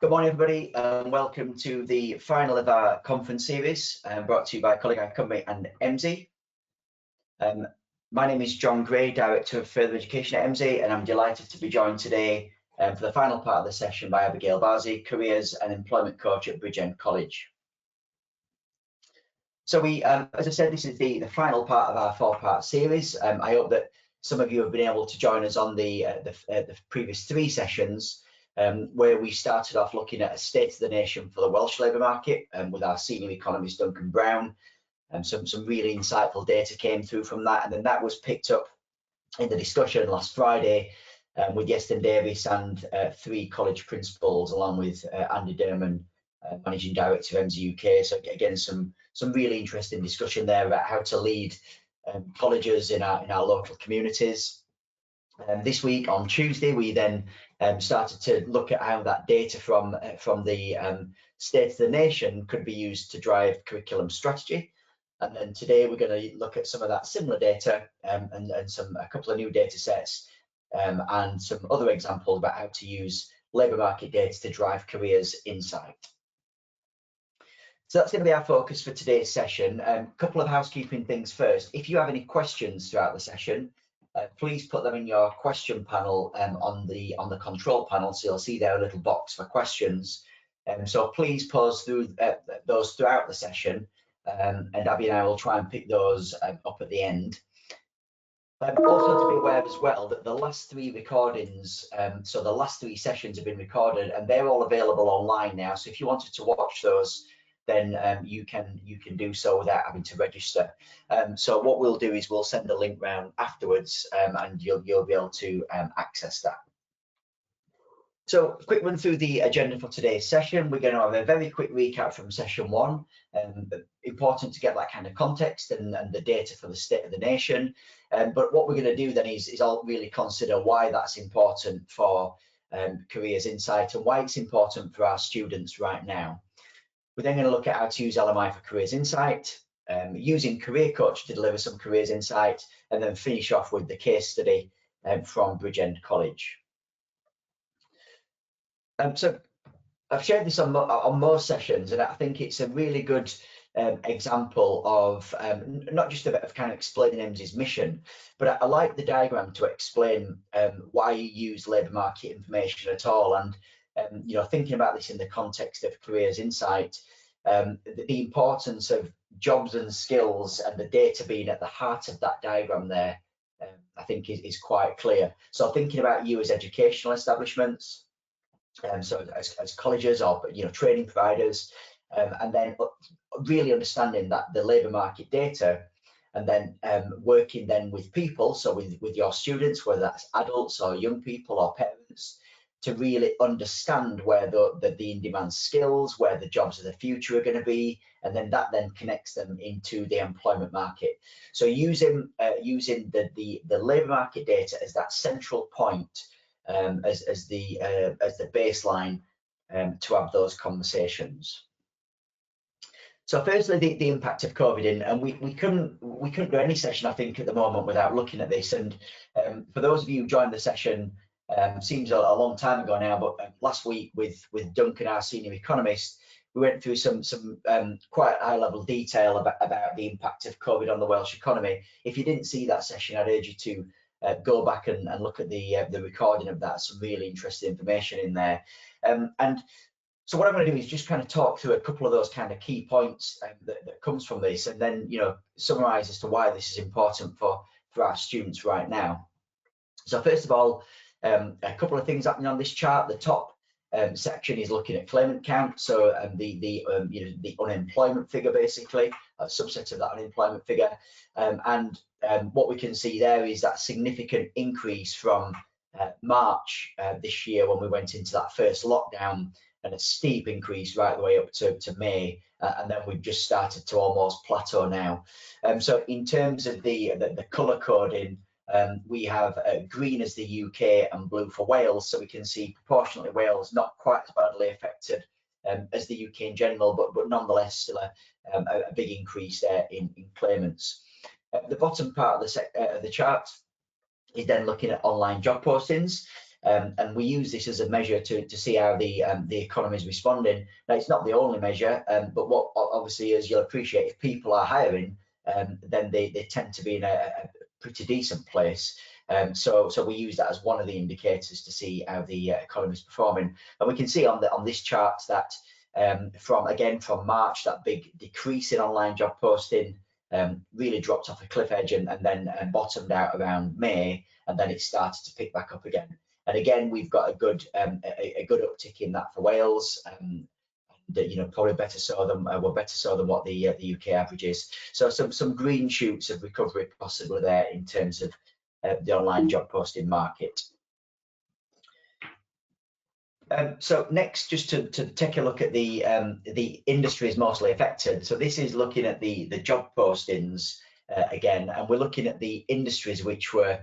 Good morning, everybody, and welcome to the final of our conference series brought to you by ColegauCymru and Emsi. My name is John Gray, Director of Further Education at Emsi, and I'm delighted to be joined today for the final part of the session by Abigail, Bassie, Careers and Employment Coach at Bridgend College. So as I said, this is the final part of our four-part series. I hope that some of you have been able to join us on the previous three sessions, where we started off looking at a state of the nation for the Welsh labour market with our senior economist Duncan Brown, and some really insightful data came through from that, and then that was picked up in the discussion last Friday with Iestyn Davies and three college principals, along with Andy Derman, Managing Director of Emsi UK. So again, some really interesting discussion there about how to lead colleges in our local communities. This week on Tuesday, we then started to look at how that data from the State of the Nation could be used to drive curriculum strategy. And then today we're going to look at some of that similar data and a couple of new data sets and some other examples about how to use labour market data to drive careers insight. So that's going to be our focus for today's session. A couple of housekeeping things first. If you have any questions throughout the session, please put them in your question panel on the control panel. So you'll see there a little box for questions. So please pose through those throughout the session, and Abby and I will try and pick those up at the end. Also to be aware as well that the last three recordings, so the last three sessions have been recorded and they're all available online now. So if you wanted to watch those, then you can do so without having to register. So what we'll do is we'll send a link round afterwards, and you'll be able to access that. So a quick run through the agenda for today's session. We're going to have a very quick recap from session one. Important to get that kind of context and the data for the state of the nation. But what we're going to do then is I'll really consider why that's important for careers insight and why it's important for our students right now. We're then going to look at how to use LMI for careers insight, using Career Coach to deliver some careers insight, and then finish off with the case study from Bridgend College. So I've shared this on most sessions, and I think it's a really good example of not just a bit of kind of explaining Emsi's mission, but I like the diagram to explain why you use labour market information at all. And you know, thinking about this in the context of careers insight, the importance of jobs and skills and the data being at the heart of that diagram there, I think is quite clear. So thinking about you as educational establishments, so as colleges or training providers, and then really understanding that the labour market data, and then working then with people, so with your students, whether that's adults or young people or parents, to really understand where the in-demand skills, where the jobs of the future are going to be, and then that connects them into the employment market. So using the labour market data as that central point, as the baseline to have those conversations. So firstly, the impact of COVID, and we couldn't do any session, I think, at the moment without looking at this. And for those of you who joined the session, seems a long time ago now, but last week with Duncan, our senior economist, we went through some quite high level detail about the impact of COVID on the Welsh economy. If you didn't see that session, I'd urge you to go back and look at the recording of that. Some really interesting information in there. And so what I'm going to do is just kind of talk through a couple of those kind of key points that comes from this, and then summarize as to why this is important for our students right now. So first of all, a couple of things happening on this chart. The top section is looking at claimant count, so the unemployment figure, basically a subset of that unemployment figure, and what we can see there is that significant increase from March this year, when we went into that first lockdown, and a steep increase right the way up to May, and then we've just started to almost plateau now. So in terms of the colour coding, we have green as the UK and blue for Wales, so we can see proportionately Wales not quite as badly affected as the UK in general, but nonetheless still a big increase there in claimants. The bottom part of the chart is then looking at online job postings, and we use this as a measure to see how the economy is responding. Now, it's not the only measure, but what obviously, as you'll appreciate, if people are hiring, then they tend to be in a pretty decent place. So we use that as one of the indicators to see how the economy is performing. And we can see on this chart that from March, that big decrease in online job posting really dropped off a cliff edge and then bottomed out around May, and then it started to pick back up again. And again, we've got a good uptick in that for Wales. Probably better so than what the UK average is. So some green shoots of recovery possibly there in terms of the online job posting market. So next, just to take a look at the industries mostly affected. So this is looking at the job postings again, and we're looking at the industries which were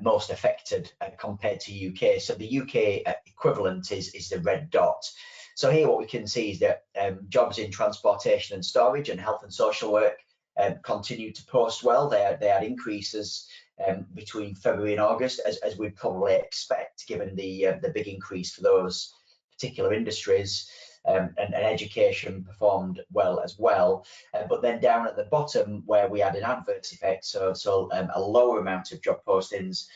most affected compared to UK. So the UK equivalent is the red dot. So here what we can see is that jobs in transportation and storage and health and social work continue to post well. They had increases between February and August, as we'd probably expect, given the big increase for those particular industries. And education performed well as well. But then down at the bottom, where we had an adverse effect, so a lower amount of job postings,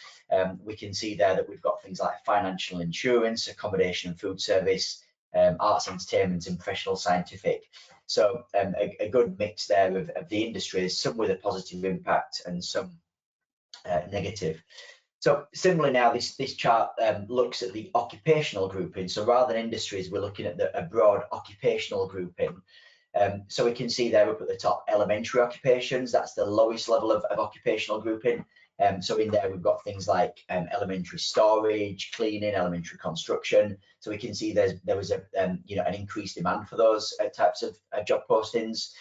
we can see there that we've got things like financial insurance, accommodation and food service, arts, entertainment, and professional scientific. So a good mix there of the industries, some with a positive impact and some negative. So similarly now, this chart looks at the occupational grouping. So rather than industries, we're looking at a broad occupational grouping. So we can see there up at the top, elementary occupations. That's the lowest level of occupational grouping. So in there, we've got things like elementary storage, cleaning, elementary construction. So we can see there was an increased demand for those types of job postings.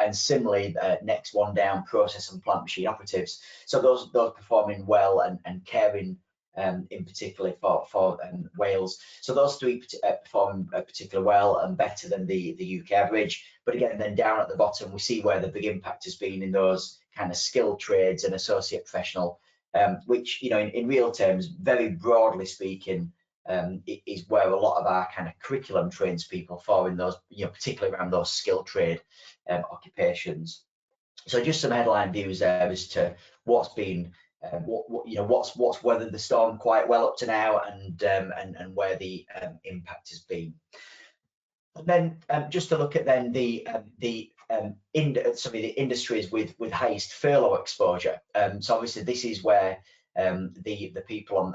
And similarly, next one down, process and plant machine operatives. So those performing well and caring in particular for Wales. So those three perform particularly well and better than the UK average. But again, then down at the bottom, we see where the big impact has been in those kind of skilled trades and associate professional, which, in real terms, very broadly speaking, is where a lot of our kind of curriculum trains people for in those, particularly around those skilled trade occupations. So just some headline views there as to what's been what's weathered the storm quite well up to now, and where the impact has been. And then just to look at then the industries with highest furlough exposure. So obviously this is where the people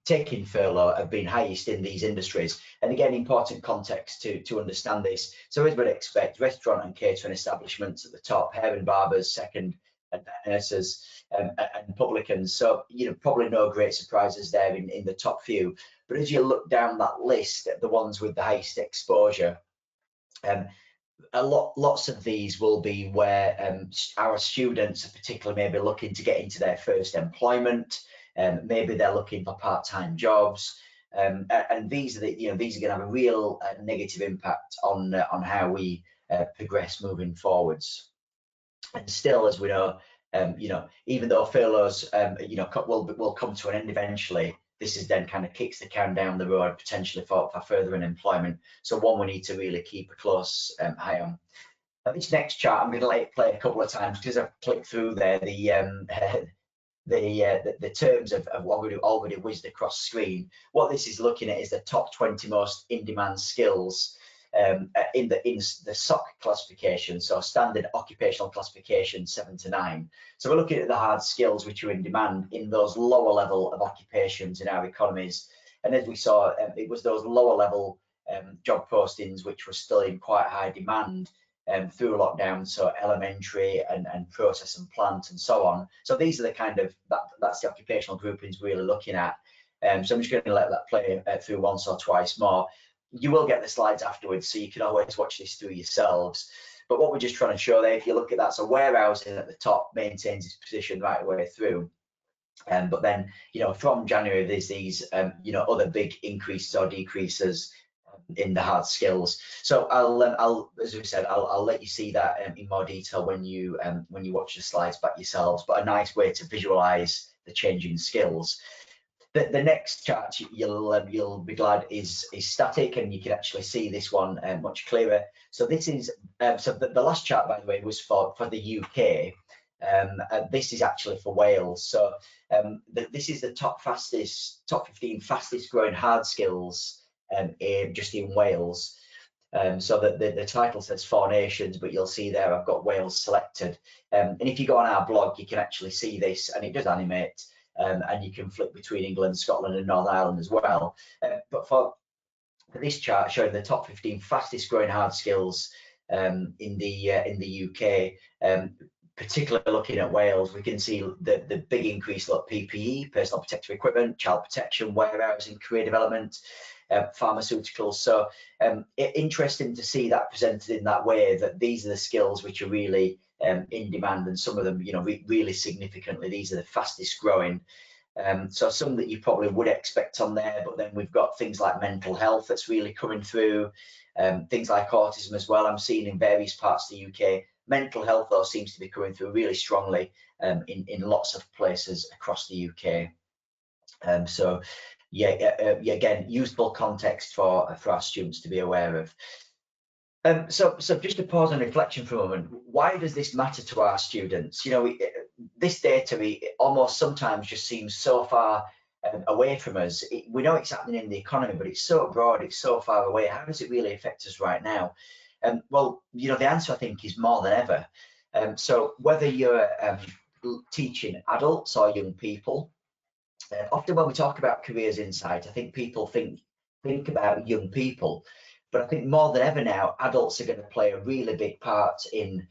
taking furlough have been highest in these industries. And again, important context to understand this. So as we'd expect, restaurant and catering establishments at the top, hair and barbers second, and nurses and publicans. So probably no great surprises there in the top few. But as you look down that list at the ones with the highest exposure, lots of these will be where our students are particularly maybe looking to get into their first employment. Maybe they're looking for part-time jobs, and these are going to have a real negative impact on how we progress moving forwards. And still, as we know, even though furloughs will come to an end eventually, this is then kind of kicks the can down the road potentially for further unemployment. So one we need to really keep a close eye on. This next chart I'm going to let it play a couple of times because I've clicked through there the terms of what we already whizzed across screen. What this is looking at is the top 20 most in-demand skills in the SOC classification, so standard occupational classification 7 to 9. So we're looking at the hard skills which are in demand in those lower level of occupations in our economies. And as we saw, it was those lower level job postings which were still in quite high demand through lockdown, so elementary and process and plant and so on. So these are the kind of, that's the occupational groupings we're really looking at. So I'm just going to let that play through once or twice more. You will get the slides afterwards, so you can always watch this through yourselves. But what we're just trying to show there, if you look at that, so warehousing at the top maintains its position right the way through. But then, from January, there's these, other big increases or decreases. in the hard skills. So I'll as we said, I'll let you see that in more detail when you watch the slides back yourselves. But a nice way to visualize the changing skills. The next chart you'll be glad is static, and you can actually see this one much clearer. So this is so the last chart, by the way, was for the UK. This is actually for Wales. So this is the top 15 fastest growing hard skills just in Wales. So the title says 4 nations, but you'll see there I've got Wales selected. And if you go on our blog, you can actually see this, and it does animate. And you can flip between England, Scotland, and Northern Ireland as well. But for this chart showing the top 15 fastest growing hard skills in the UK, particularly looking at Wales, we can see the big increase like PPE, personal protective equipment, child protection, warehousing, career development, pharmaceuticals. So interesting to see that presented in that way, that these are the skills which are really in demand, and some of them, really significantly, these are the fastest growing. So some that you probably would expect on there, but then we've got things like mental health that's really coming through, things like autism as well. I'm seeing in various parts of the UK. Mental health, though, seems to be coming through really strongly in lots of places across the UK. So yeah, again, useful context for our students to be aware of. So just to pause and reflection for a moment, why does this matter to our students? This data almost sometimes just seems so far away from us. We know it's happening in the economy, but it's so broad, it's so far away. How does it really affect us right now? Well, the answer, I think, is more than ever. So whether you're teaching adults or young people, often when we talk about careers insight, I think people think about young people. But I think more than ever now, adults are going to play a really big part in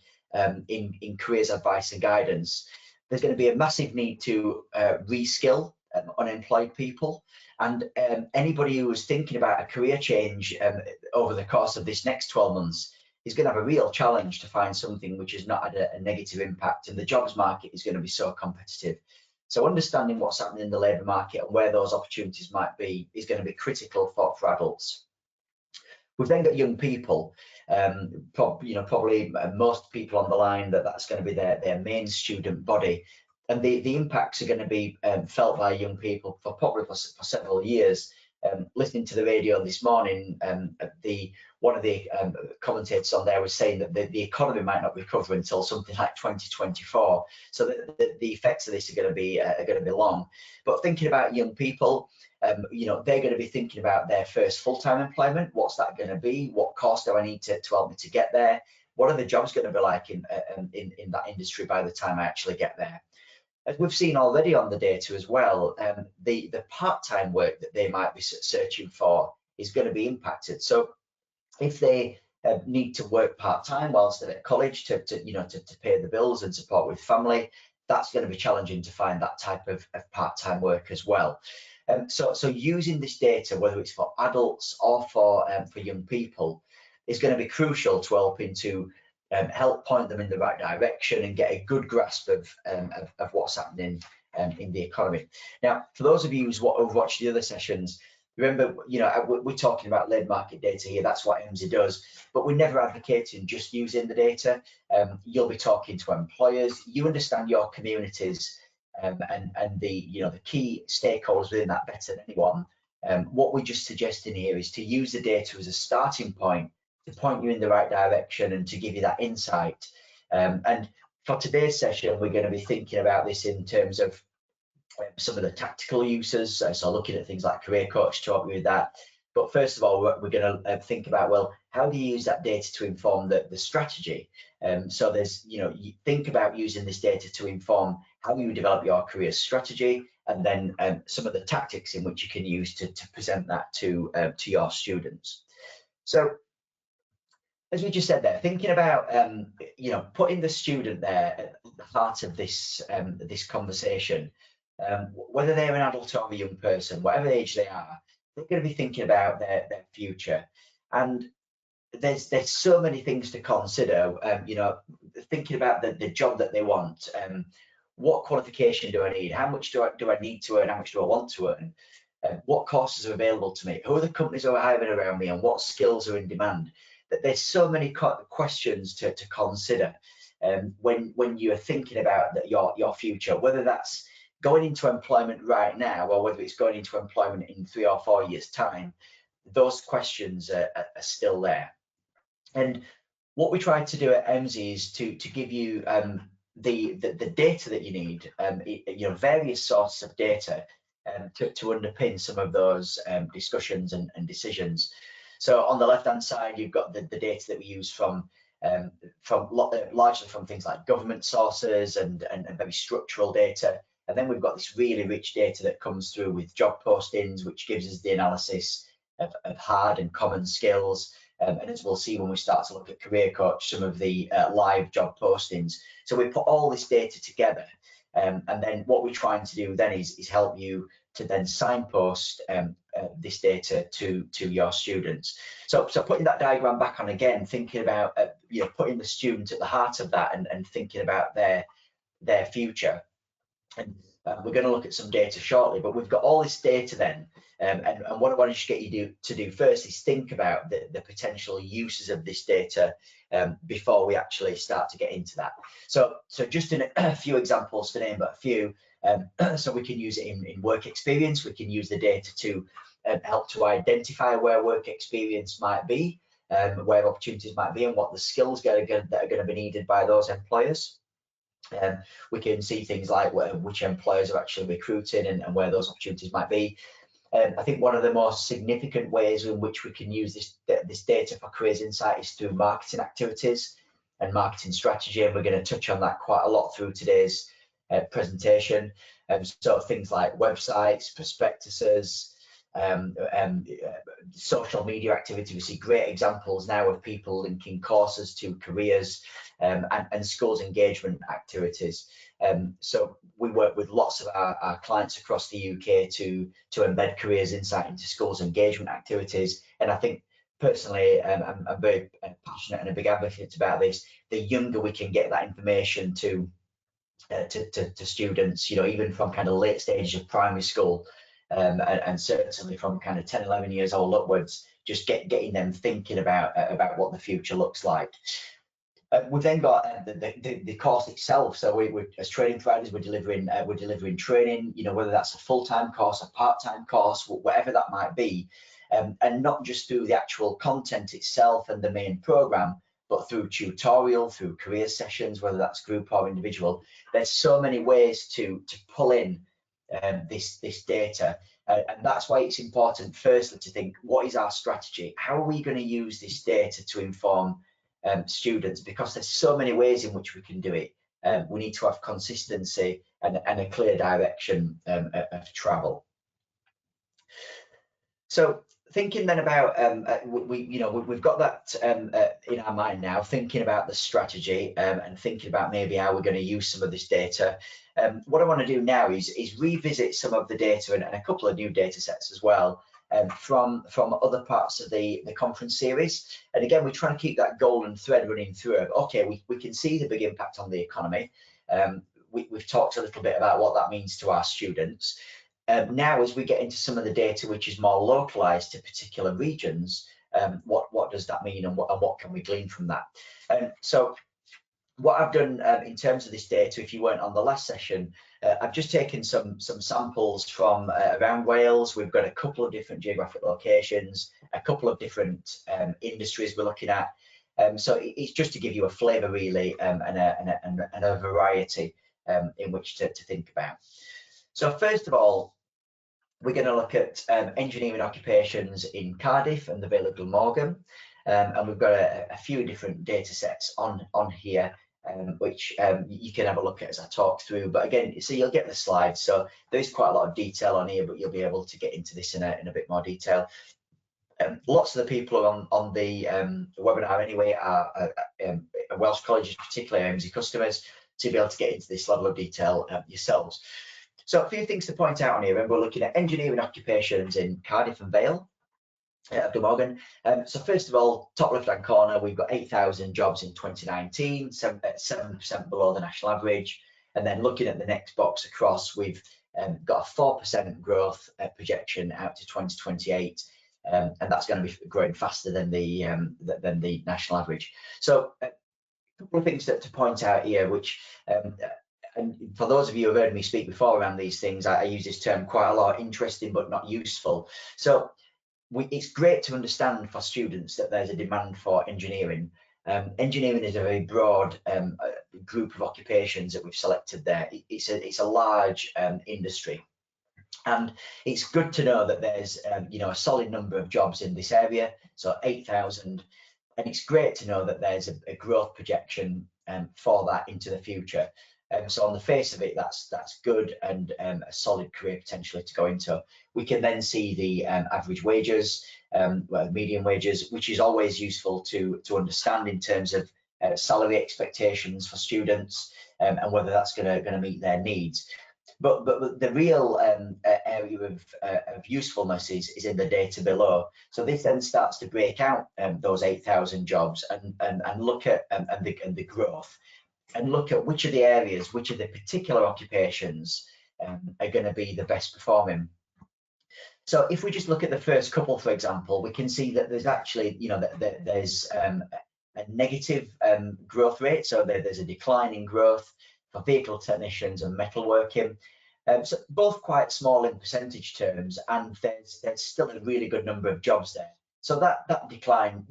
careers advice and guidance. There's going to be a massive need to reskill unemployed people, and anybody who is thinking about a career change over the course of this next 12 months is going to have a real challenge to find something which has not had a negative impact, and the jobs market is going to be so competitive. So understanding what's happening in the labour market and where those opportunities might be is going to be critical for adults. We've then got young people, probably most people on the line that's going to be their main student body, and the impacts are going to be felt by young people for probably for several years. Listening to the radio this morning, one of the commentators on there was saying that the economy might not recover until something like 2024. So the effects of this are going to be long. But thinking about young people, they're going to be thinking about their first full-time employment. What's that going to be? What course do I need to help me to get there? What are the jobs going to be like in that industry by the time I actually get there? As we've seen already on the data as well, the part-time work that they might be searching for is going to be impacted. So if they need to work part-time whilst they're at college to pay the bills and support with family, that's going to be challenging to find that type of part-time work as well. So using this data, whether it's for adults or for young people, is going to be crucial to helping to help point them in the right direction and get a good grasp of what's happening in the economy. Now, for those of you who've watched the other sessions, remember, we're talking about labour market data here. That's what Emsi does, but we're never advocating just using the data. You'll be talking to employers. You understand your communities and the key stakeholders within that better than anyone. What we're just suggesting here is to use the data as a starting point to point you in the right direction and to give you that insight. And for today's session, we're going to be thinking about this in terms of some of the tactical uses, so looking at things like career coach to help you with that. But first of all, we're going to think about, well, how do you use that data to inform the strategy? So there's, you think about using this data to inform how you develop your career strategy, and then some of the tactics in which you can use to present that to your students. So as we just said there, thinking about putting the student there at the heart of this this conversation, whether they're an adult or a young person, whatever age they are, they're going to be thinking about their future. And there's so many things to consider. Thinking about the job that they want. What qualification do I need? How much do I need to earn? How much do I want to earn? what courses are available to me, who are the companies who are hiring around me, and what skills are in demand. That there's so many questions to consider when you're thinking about your future, whether that's going into employment right now or whether it's going into employment in 3 or 4 years' time. Those questions are still there. And what we try to do at Emsi is to give you the data that you need, various sources of data to underpin some of those discussions and decisions. So on the left-hand side, you've got the data that we use from largely from things like government sources and very structural data. And then we've got this really rich data that comes through with job postings, which gives us the analysis of hard and common skills. And as we'll see when we start to look at Career Coach, some of the live job postings. So we put all this data together. And then what we're trying to do then is help you to then signpost this data to your students. So putting that diagram back on again, thinking about putting the student at the heart of that and thinking about their future. And we're going to look at some data shortly, but we've got all this data then, and what I want to get you to do first is think about the potential uses of this data before we actually start to get into that. So just in a few examples to name but a few, so we can use it in work experience. We can use the data to help to identify where work experience might be, where opportunities might be, and what the skills that are going to be needed by those employers. We can see things like which employers are actually recruiting and where those opportunities might be. I think one of the most significant ways in which we can use this data for careers insight is through marketing activities and marketing strategy, and we're going to touch on that quite a lot through today's presentation. So things like websites, prospectuses, social media activity. We see great examples now of people linking courses to careers and schools engagement activities. So we work with lots of our clients across the UK to embed careers insight into schools engagement activities. And I think personally, I'm very passionate and a big advocate about this. The younger we can get that information to students, even from kind of late stages of primary school, and certainly from kind of 10, 11 years old upwards, just getting them thinking about what the future looks like. We've then got the course itself. So we as training providers, we're delivering training, whether that's a full-time course, a part-time course, whatever that might be, and not just through the actual content itself and the main program, but through tutorial, through career sessions, whether that's group or individual. There's so many ways to pull in this data, and that's why it's important firstly to think, what is our strategy? How are we going to use this data to inform students? Because there's so many ways in which we can do it. We need to have consistency and a clear direction of travel. So thinking then about we've got that in our mind now, thinking about the strategy and thinking about maybe how we're going to use some of this data. What I want to do now is revisit some of the data and a couple of new data sets as well from other parts of the conference series. And again, we're trying to keep that golden thread running through it. Okay, we can see the big impact on the economy. We've talked a little bit about what that means to our students. Now, as we get into some of the data which is more localized to particular regions, what does that mean, and what can we glean from that? So what I've done in terms of this data, if you weren't on the last session, I've just taken some samples from around Wales. We've got a couple of different geographic locations, a couple of different industries we're looking at. So it's just to give you a flavour really, and a variety in which to think about. So first of all, we're going to look at engineering occupations in Cardiff and the Vale of Glamorgan, and we've got a few different data sets on here, which you can have a look at as I talk through. But again, so you'll get the slides. So there is quite a lot of detail on here, but you'll be able to get into this in a bit more detail. Lots of the people on the webinar anyway are Welsh colleges, particularly Emsi customers, to be able to get into this level of detail yourselves. So a few things to point out on here, and we're looking at engineering occupations in Cardiff and Vale of Glamorgan. So first of all, top left-hand corner, we've got 8,000 jobs in 2019, 7% below the national average. And then looking at the next box across, we've got a 4% growth projection out to 2028, and that's going to be growing faster than the national average. So a couple of things to point out here, which and for those of you who have heard me speak before around these things, I use this term quite a lot: interesting but not useful. So it's great to understand for students that there's a demand for engineering. Engineering is a very broad group of occupations that we've selected there. It's a large industry, and it's good to know that there's a solid number of jobs in this area, so 8,000, and it's great to know that there's a growth projection for that into the future. So on the face of it, that's good, and a solid career potentially to go into. We can then see the average wages, median wages, which is always useful to understand in terms of salary expectations for students, and whether that's going to meet their needs. But the real area of usefulness is in the data below. So this then starts to break out those 8,000 jobs and look at the growth, and look at which of the areas, which of the particular occupations are going to be the best performing. So if we just look at the first couple, for example, we can see that there's actually, there's a negative growth rate. So there's a decline in growth for vehicle technicians and metalworking. So both quite small in percentage terms, and there's still a really good number of jobs there. So that decline,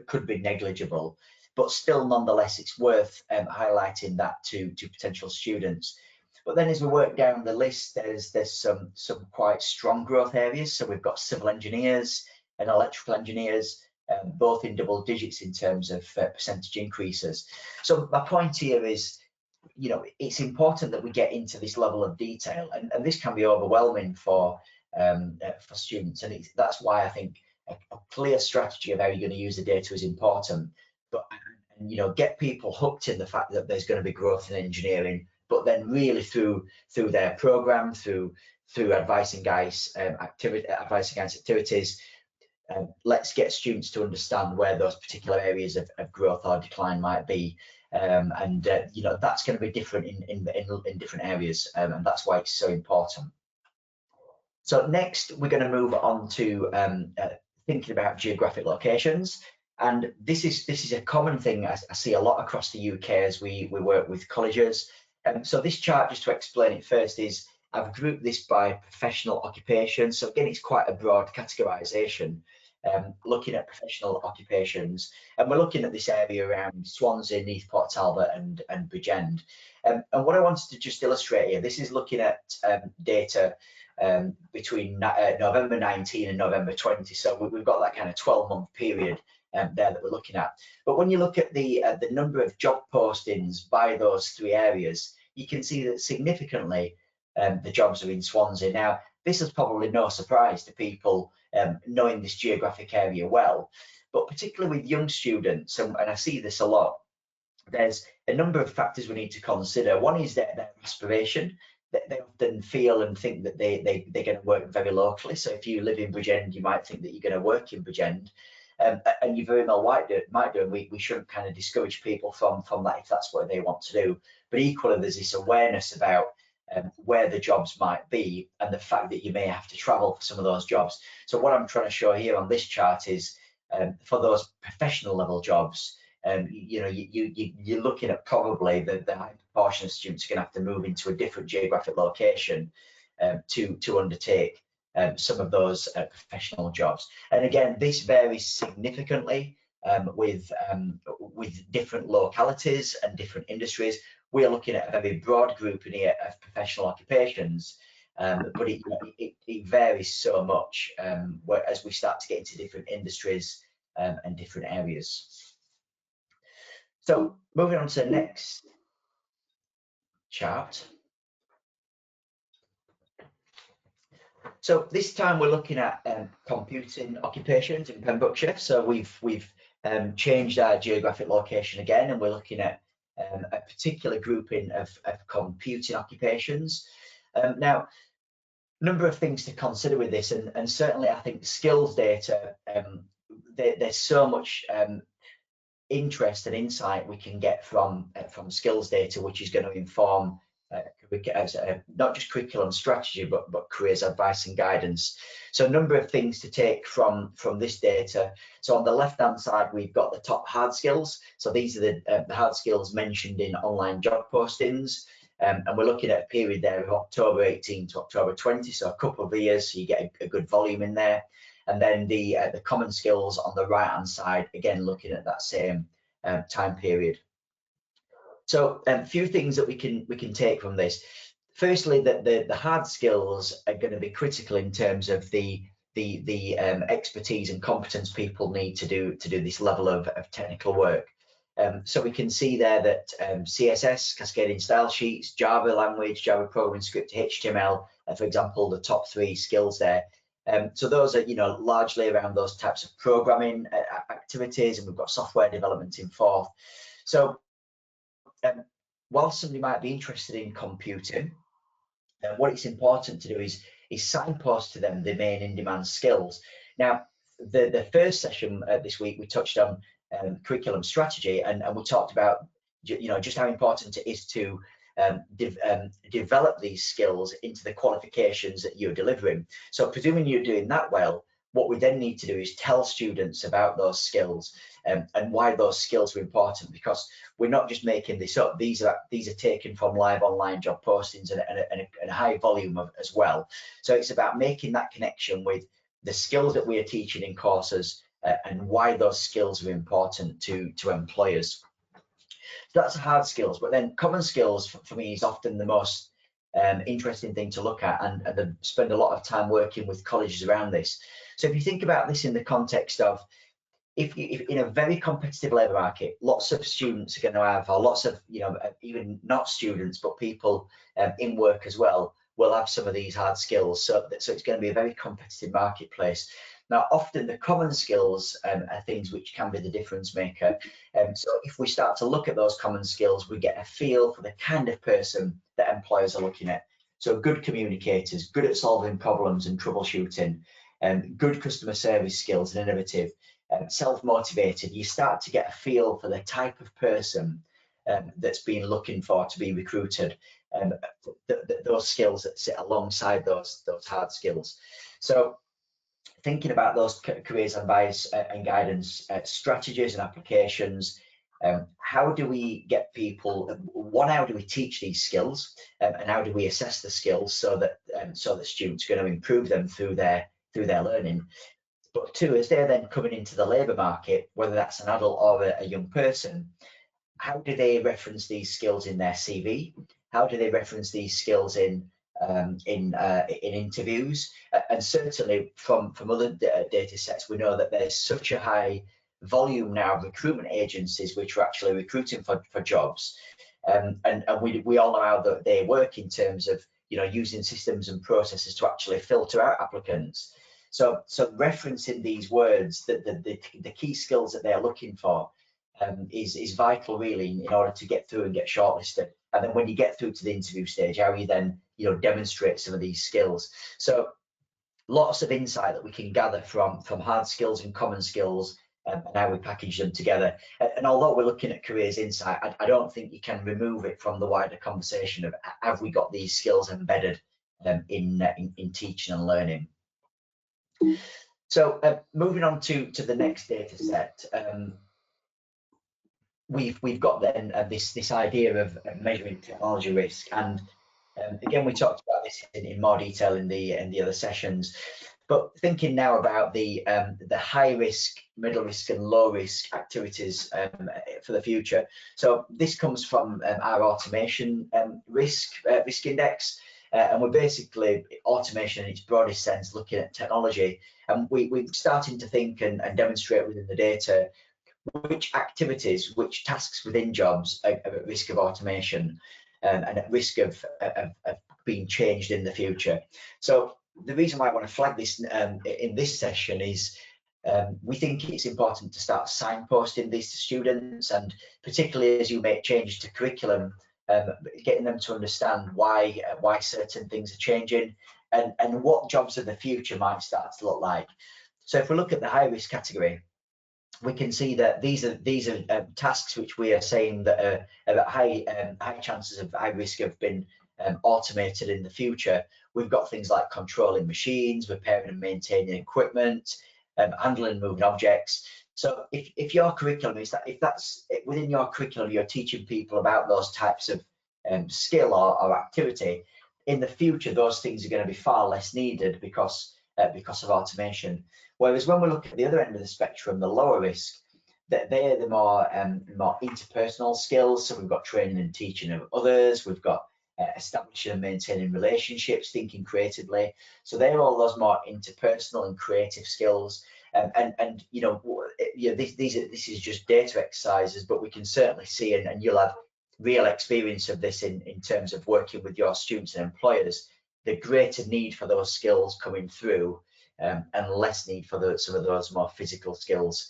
could be negligible, but still, nonetheless, it's worth highlighting that to potential students. But then, as we work down the list, there's some quite strong growth areas. So we've got civil engineers and electrical engineers, both in double digits in terms of percentage increases. So my point here is, it's important that we get into this level of detail, and this can be overwhelming for students, and that's why I think a clear strategy of how you're going to use the data is important. But get people hooked in the fact that there's going to be growth in engineering, but then really through their program, through advice and guidance activities, let's get students to understand where those particular areas of growth or decline might be, and that's going to be different in different areas, and that's why it's so important. So next, we're going to move on to thinking about geographic locations. And this is a common thing I see a lot across the UK as we work with colleges. So this chart, just to explain it first, is I've grouped this by professional occupations. So again, it's quite a broad categorisation, looking at professional occupations. And we're looking at this area around Swansea, Neath, Port Talbot and Bridgend. And what I wanted to just illustrate here, this is looking at data between November 19 and November 20. So we've got that kind of 12-month period there that we're looking at. But when you look at the number of job postings by those three areas, you can see that significantly the jobs are in Swansea. Now, this is probably no surprise to people knowing this geographic area well, but particularly with young students, and I see this a lot, there's a number of factors we need to consider. One is their aspiration. They often feel and think that they're going to work very locally. So if you live in Bridgend, you might think that you're going to work in Bridgend. And you very well might do, and we shouldn't kind of discourage people from that if that's what they want to do. But equally, there's this awareness about where the jobs might be, and the fact that you may have to travel for some of those jobs. So what I'm trying to show here on this chart is for those professional level jobs, you're looking at probably the high proportion of students are going to have to move into a different geographic location to undertake some of those professional jobs. And again, this varies significantly with different localities and different industries. We are looking at a very broad grouping here of professional occupations, but it varies so much as we start to get into different industries and different areas. So moving on to the next chart. So this time we're looking at computing occupations in Pembrokeshire. So we've changed our geographic location again, and we're looking at a particular grouping of computing occupations. Now, a number of things to consider with this, and certainly I think skills data, there's so much interest and insight we can get from skills data, which is going to inform not just curriculum strategy, but careers advice and guidance. So a number of things to take from this data. So on the left hand side, we've got the top hard skills. So these are the hard skills mentioned in online job postings. And we're looking at a period there of October 18 to October 20, so a couple of years, so you get a good volume in there. And then the common skills on the right hand side, again looking at that same time period. So a few things that we can take from this. Firstly, that the hard skills are going to be critical in terms of the expertise and competence people need to do this level of technical work. So we can see there that CSS, cascading style sheets, Java language, Java programming script, HTML, for example, the top 3 skills there. So those are, largely around those types of programming activities, and we've got software development in 4th. So while somebody might be interested in computing, what it's important to do is signpost to them the main in-demand skills. Now, the first session this week, we touched on curriculum strategy, and we talked about just how important it is to develop these skills into the qualifications that you're delivering. So presuming you're doing that well, what we then need to do is tell students about those skills and why those skills are important, because we're not just making this up. These are taken from live online job postings and a high volume as well. So it's about making that connection with the skills that we are teaching in courses and why those skills are important to employers. So that's hard skills, but then common skills for me is often the most interesting thing to look at, and I spend a lot of time working with colleges around this. So if you think about this in the context of, if in a very competitive labour market, lots of students are going to have, or lots of, even not students, but people in work as well, will have some of these hard skills. So it's going to be a very competitive marketplace. Now, often the common skills are things which can be the difference maker. So if we start to look at those common skills, we get a feel for the kind of person that employers are looking at. So good communicators, good at solving problems and troubleshooting, good customer service skills and innovative, self-motivated. You start to get a feel for the type of person that's being looking for to be recruited, those skills that sit alongside those hard skills. So thinking about those careers advice and guidance strategies and applications, how do we get people, how do we teach these skills, and how do we assess the skills so that students are going to improve them through their learning? But 2, as they're then coming into the labour market, whether that's an adult or a young person, how do they reference these skills in their CV? How do they reference these skills in interviews? And certainly from other data sets, we know that there's such a high volume now of recruitment agencies which are actually recruiting for jobs, and we all know how that they work in terms of using systems and processes to actually filter out applicants. So referencing these words, the key skills that they're looking for, is vital really in order to get through and get shortlisted. And then when you get through to the interview stage, how you then demonstrate some of these skills. So lots of insight that we can gather from hard skills and common skills, and how we package them together. And although we're looking at careers insight, I don't think you can remove it from the wider conversation of, have we got these skills embedded in teaching and learning? So moving on to the next data set, we've got then this idea of measuring technology risk, and again we talked about this in more detail in the other sessions. But thinking now about the high risk, middle risk, and low risk activities for the future. So this comes from our automation risk index, and we're basically automation in its broadest sense, looking at technology, and we're starting to think and demonstrate within the data which activities, which tasks within jobs are at risk of automation and at risk of being changed in the future. So the reason why I want to flag this in this session is we think it's important to start signposting these to students, and particularly as you make changes to curriculum, getting them to understand why certain things are changing and what jobs of the future might start to look like. So if we look at the high risk category, we can see that these are tasks which we are saying that are at high chances of high risk of being automated in the future. We've got things like controlling machines, repairing and maintaining equipment, handling and moving objects. So if your curriculum is that, if that's within your curriculum, you're teaching people about those types of skill or activity, in the future those things are going to be far less needed because of automation. Whereas when we look at the other end of the spectrum, the lower risk, that they're the more interpersonal skills. So we've got training and teaching of others, we've got establishing and maintaining relationships, thinking creatively. So they're all those more interpersonal and creative skills. And you know, this is just data exercises, but we can certainly see, and you'll have real experience of this in terms of working with your students and employers, the greater need for those skills coming through, and less need for some of those more physical skills,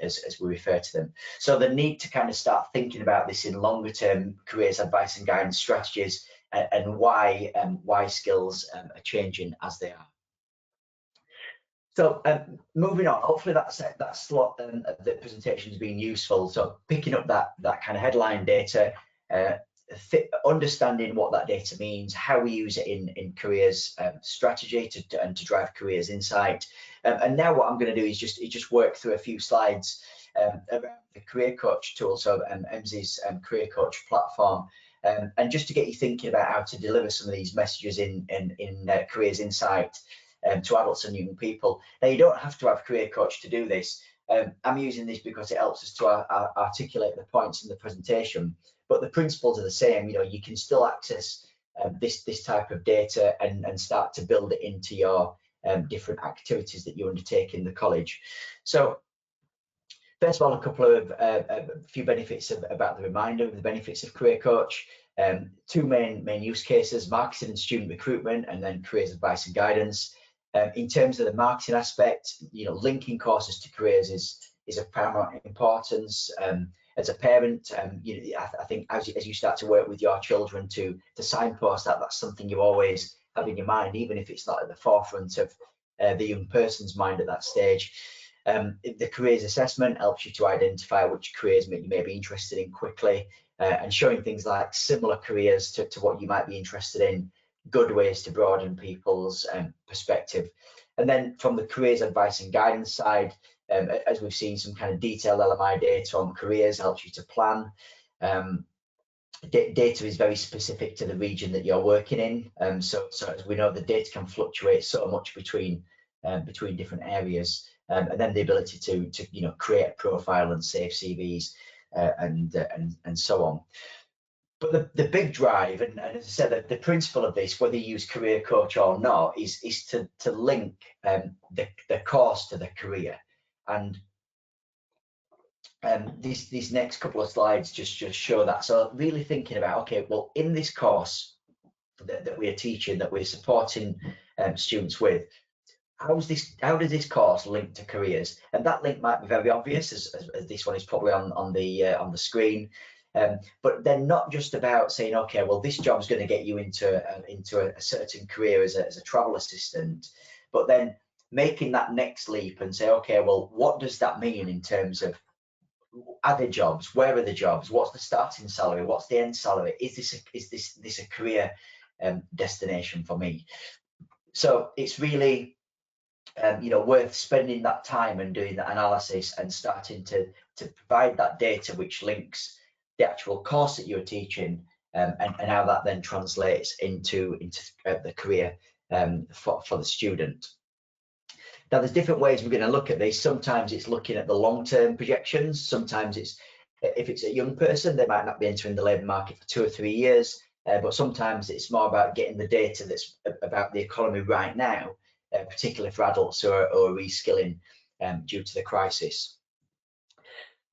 as we refer to them. So the need to kind of start thinking about this in longer term careers advice and guidance strategies, and why skills are changing as they are. So moving on, hopefully that slot the presentation has been useful. So picking up that kind of headline data, understanding what that data means, how we use it in careers strategy to drive careers insight. And now what I'm going to do is just work through a few slides around the career coach tool, so Emsi's career coach platform, and just to get you thinking about how to deliver some of these messages in careers insight to adults and young people. Now, you don't have to have a career coach to do this. I'm using this because it helps us to articulate the points in the presentation, but the principles are the same. You know, you can still access this type of data and start to build it into your different activities that you undertake in the college. So first of all, a couple of a few benefits about the reminder of the benefits of career coach. Two main use cases: marketing and student recruitment, and then careers advice and guidance. In terms of the marketing aspect, you know, linking courses to careers is of paramount importance. As a parent, you know, I think as you start to work with your children to signpost that's something you always have in your mind, even if it's not at the forefront of the young person's mind at that stage. The careers assessment helps you to identify which careers you may be interested in quickly, and showing things like similar careers to what you might be interested in, good ways to broaden people's perspective. And then from the careers advice and guidance side, as we've seen, some kind of detailed LMI data on careers helps you to plan. Data is very specific to the region that you're working in, so as we know, the data can fluctuate so much between different areas, and then the ability to you know, create a profile and save CVs, and so on. But the big drive, and as I said, the principle of this, whether you use career coach or not, is to link the course to the career. And these next couple of slides just show that. So really thinking about, okay, well, in this course that we are teaching, that we're supporting students with, how does this course link to careers? And that link might be very obvious, as this one is probably on the screen. But they're not just about saying, okay, well, this job is going to get you into a certain career as a travel assistant, but then making that next leap and say, okay, well, what does that mean in terms of, are there jobs? Where are the jobs? What's the starting salary? What's the end salary? Is this a career destination for me? So it's really you know, worth spending that time and doing that analysis and starting to provide that data which links the actual course that you're teaching, and how that then translates into the career for the student. Now, there's different ways we're going to look at this. Sometimes it's looking at the long-term projections. Sometimes it's, if it's a young person, they might not be entering the labour market for 2 or 3 years, but sometimes it's more about getting the data that's about the economy right now, particularly for adults who are reskilling due to the crisis.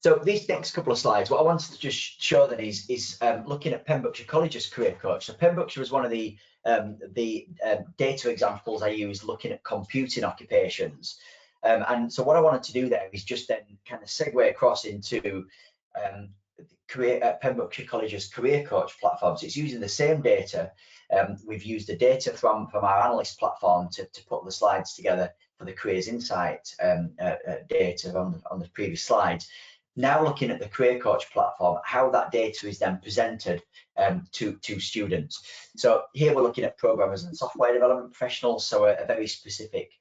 So these next couple of slides, what I wanted to just show then is looking at Pembrokeshire College's career coach. So Pembrokeshire was one of the data examples I used looking at computing occupations. And so what I wanted to do there is just then kind of segue across into Pembrokeshire College's career coach platform. So it's using the same data. We've used the data from our analyst platform to put the slides together for the careers insight data on the previous slides. Now looking at the Career Coach platform, how that data is then presented to students. So here we're looking at programmers and software development professionals, so a very specific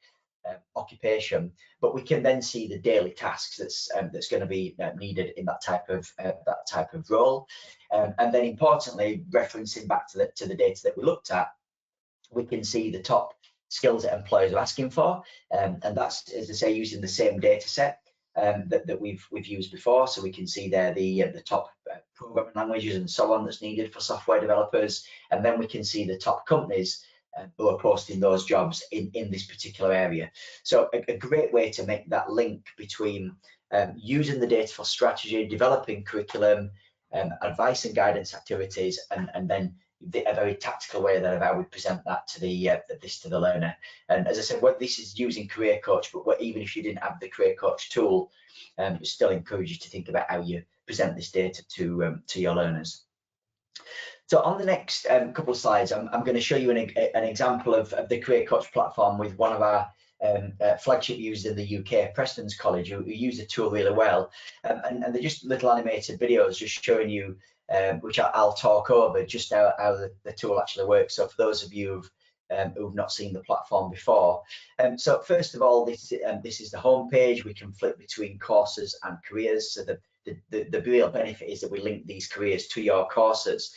occupation, but we can then see the daily tasks that's going to be needed in that type of role, and then importantly, referencing back to the data that we looked at, we can see the top skills that employers are asking for, and that's, as I say, using the same data set that we've used before. So we can see there the top programming languages and so on that's needed for software developers, and then we can see the top companies who are posting those jobs in this particular area. So a great way to make that link between using the data for strategy, developing curriculum, advice and guidance activities, and then a very tactical way that of how we present that to the learner. And as I said, this is using Career Coach, but even if you didn't have the Career Coach tool, still encourage you to think about how you present this data to your learners. So on the next couple of slides, I'm going to show you an example of the Career Coach platform with one of our flagship users in the UK, Preston's College, who use the tool really well. And they're just little animated videos just showing you, which I'll talk over, just how the tool actually works. So for those of you who've not seen the platform before, so first of all, this is the home page. We can flip between courses and careers. So the real benefit is that we link these careers to your courses,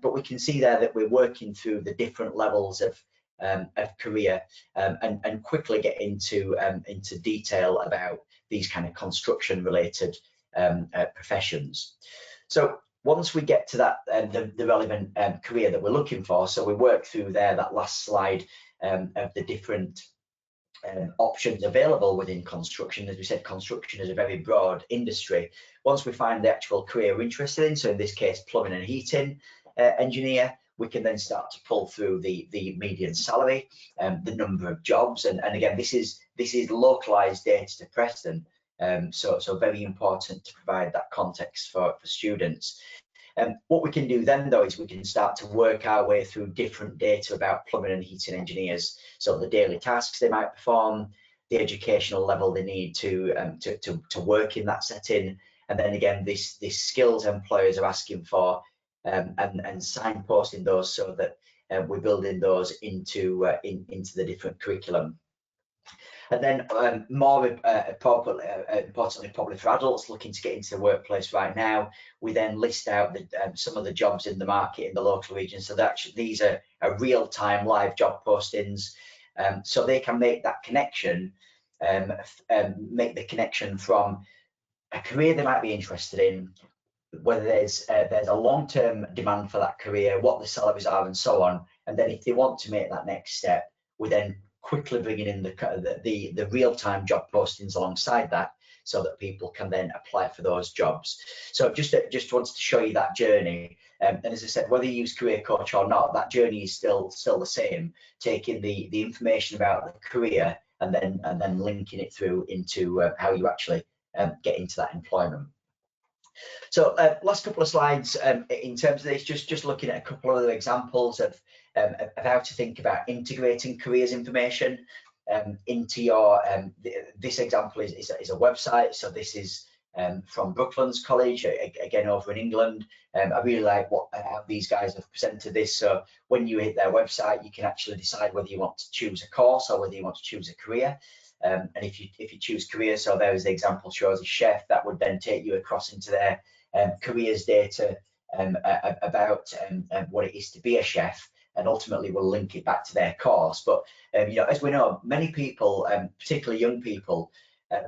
but we can see there that we're working through the different levels of career, and quickly get into detail about these kind of construction related professions. So once we get to that the relevant career that we're looking for, so we work through there that last slide of the different options available within construction. As we said, construction is a very broad industry. Once we find the actual career we're interested in, so in this case plumbing and heating engineer, we can then start to pull through the median salary, the number of jobs, and again, this is localized data to Preston, so very important to provide that context for students. What we can do then, though, is we can start to work our way through different data about plumbing and heating engineers. So the daily tasks they might perform, the educational level they need to work in that setting, and then again, this skills employers are asking for, and signposting those so that we're building those into the different curriculum. And then more importantly, probably for adults looking to get into the workplace right now, we then list out some of the jobs in the market in the local region. So that these are real-time live job postings, so they can make that connection, make the connection from a career they might be interested in, whether there's a long-term demand for that career, what the salaries are, and so on. And then if they want to make that next step, we then quickly bringing in the real-time job postings alongside that, so that people can then apply for those jobs. So just wanted to show you that journey, and as I said, whether you use Career Coach or not, that journey is still the same, taking the information about the career and then linking it through into how you actually get into that employment. So last couple of slides in terms of this, just looking at a couple of other examples of how to think about integrating careers information into your, this example is a website. So this is from Brooklands College, again over in England. I really like how these guys have presented this. So when you hit their website, you can actually decide whether you want to choose a course or whether you want to choose a career. And if you choose career, so there is the example shows a chef, that would then take you across into their careers data about what it is to be a chef, and ultimately will link it back to their course. But you know, as we know, many people, particularly young people,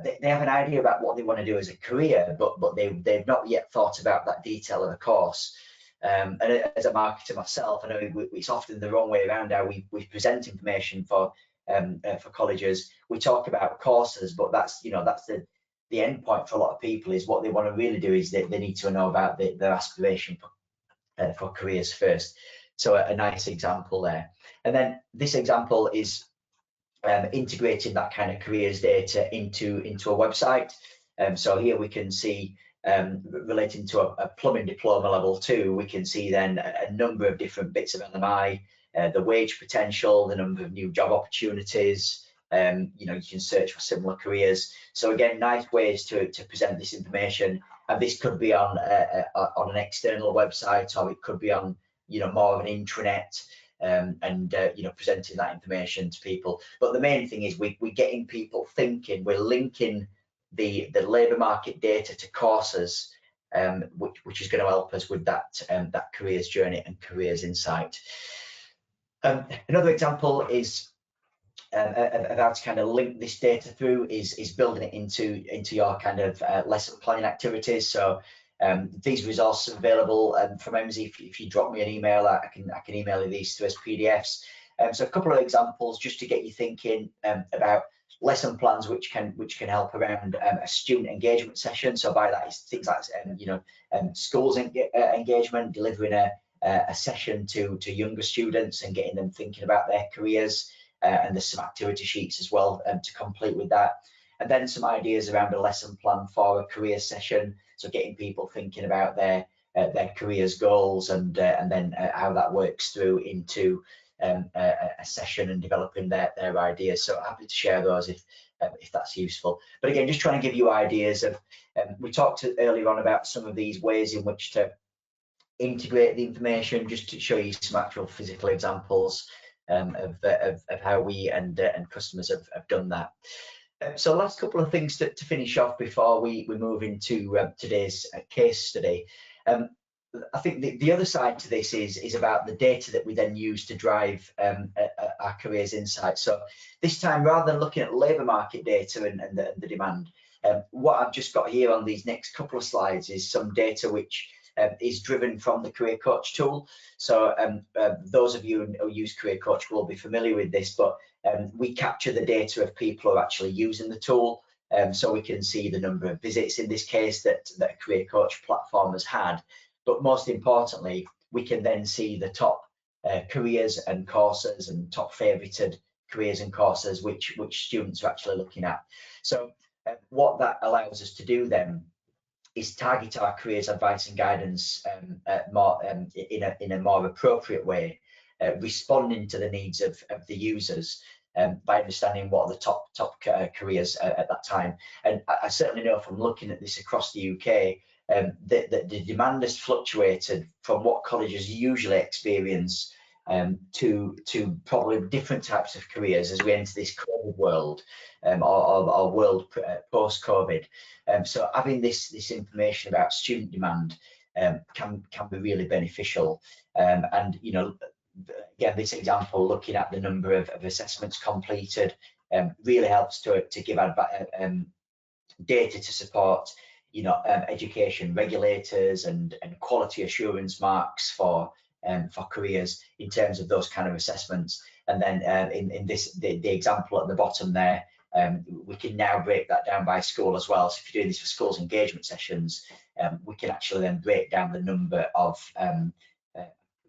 they have an idea about what they want to do as a career, but they've not yet thought about that detail of a course. And as a marketer myself, I know it's often the wrong way around how we present information for colleges. We talk about courses, but that's the end point for a lot of people. Is what they want to really do is they need to know about their aspiration for careers first. So a nice example there. And then this example is integrating that kind of careers data into a website. So here we can see, relating to a plumbing diploma level 2, we can see then a number of different bits of LMI, the wage potential, the number of new job opportunities, You know, you can search for similar careers. So again, nice ways to present this information. And this could be on an external website, or it could be on, you know, more of an intranet, and you know, presenting that information to people. But the main thing is we're getting people thinking. We're linking the labour market data to courses, which is going to help us with that that careers journey and careers insight. Another example is of how to kind of link this data through is building it into your kind of lesson planning activities. So these resources are available from Emsi. If you drop me an email, I can email you these through as PDFs. So a couple of examples just to get you thinking about lesson plans which can help around a student engagement session. So by that is things like you know, schools engagement, delivering a session to younger students and getting them thinking about their careers. And there's some activity sheets as well to complete with that. And then some ideas around a lesson plan for a career session. So getting people thinking about their careers goals and then how that works through into a session and developing their ideas. So happy to share those if that's useful. But again, just trying to give you ideas of, we talked earlier on about some of these ways in which to integrate the information, just to show you some actual physical examples of how we and customers have done that. So last couple of things to finish off before we move into today's case study. I think the other side to this is about the data that we then use to drive our careers insight. So this time, rather than looking at labour market data and the demand, what I've just got here on these next couple of slides is some data which is driven from the Career Coach tool. So those of you who use Career Coach will be familiar with this, but we capture the data of people who are actually using the tool. So we can see the number of visits in this case that a Career Coach platform has had. But most importantly, we can then see the top careers and courses and top favorited careers and courses which students are actually looking at. So what that allows us to do then is target our careers advice and guidance more in a more appropriate way, responding to the needs of the users by understanding what are the top careers at that time. And I certainly know from looking at this across the UK that the demand has fluctuated from what colleges usually experience to probably different types of careers as we enter this COVID world or world post-COVID. So having this information about student demand can be really beneficial. And you know, again, this example, looking at the number of assessments completed, really helps to give data to support, you know, education regulators and quality assurance marks for careers in terms of those kind of assessments. And then in this the example at the bottom there, we can now break that down by school as well. So if you're doing this for schools engagement sessions, we can actually then break down the number of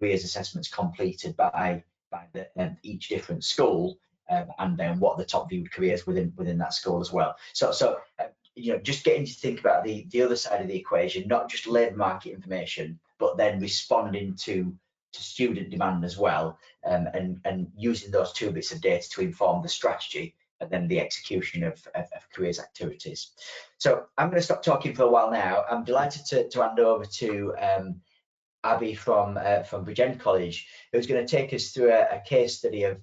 careers assessments completed by each different school, and then what the top viewed careers within that school as well. So you know, just getting to think about the other side of the equation, not just labour market information, but then responding to student demand as well, and using those two bits of data to inform the strategy and then the execution of careers activities. So I'm going to stop talking for a while now. I'm delighted to hand over to Abby from Bridgend College, who's going to take us through a case study of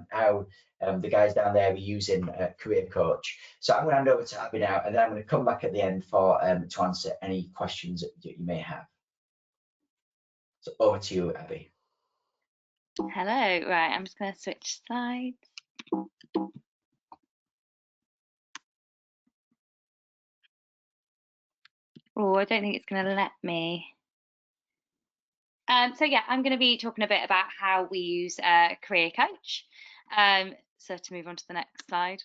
how the guys down there are using Career Coach. So I'm going to hand over to Abby now, and then I'm going to come back at the end for to answer any questions that you may have. So over to you, Abby. Hello, right, I'm just going to switch slides. Oh, I don't think it's going to let me. So yeah, I'm going to be talking a bit about how we use Career Coach. So to move on to the next slide.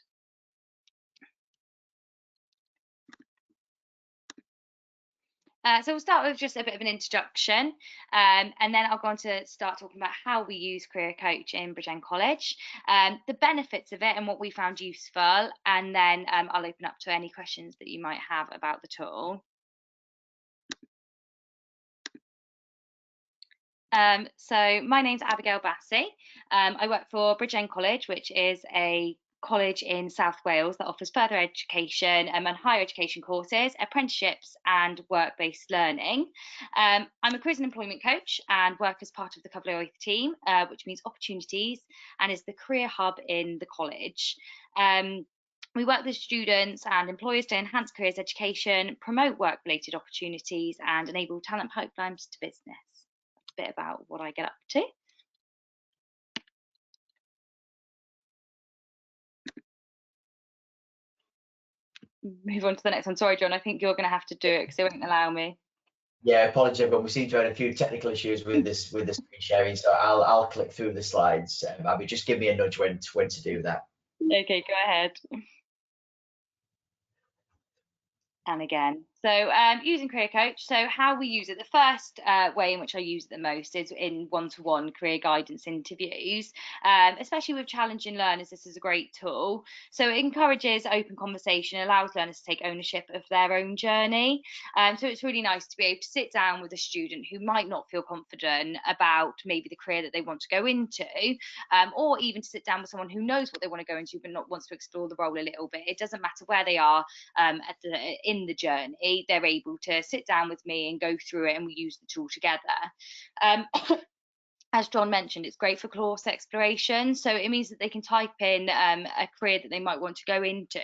So we'll start with just a bit of an introduction, and then I'll go on to start talking about how we use Career Coach in Bridgend College, the benefits of it and what we found useful, and then I'll open up to any questions that you might have about the tool. So my name's Abigail Bassie. I work for Bridgend College, which is a college in South Wales that offers further education and higher education courses, apprenticeships and work-based learning. I'm a careers and employment coach and work as part of the ColegauCymru team, which means opportunities, and is the career hub in the college. We work with students and employers to enhance careers education, promote work-related opportunities and enable talent pipelines to business. That's a bit about what I get up to. Move on to the next one. Sorry, John, I think you're going to have to do it because they won't allow me. Yeah, apologies, everyone. We seem to have had a few technical issues with this screen sharing, so I'll click through the slides. Abby, just give me a nudge when to do that. Okay, go ahead. And again, so using Career Coach, so how we use it, the first way in which I use it the most is in one-to-one career guidance interviews, especially with challenging learners. This is a great tool. So it encourages open conversation, allows learners to take ownership of their own journey. So it's really nice to be able to sit down with a student who might not feel confident about maybe the career that they want to go into, or even to sit down with someone who knows what they want to go into but not wants to explore the role a little bit. It doesn't matter where they are in the journey, they're able to sit down with me and go through it, and we use the tool together. As John mentioned, it's great for course exploration. So it means that they can type in a career that they might want to go into,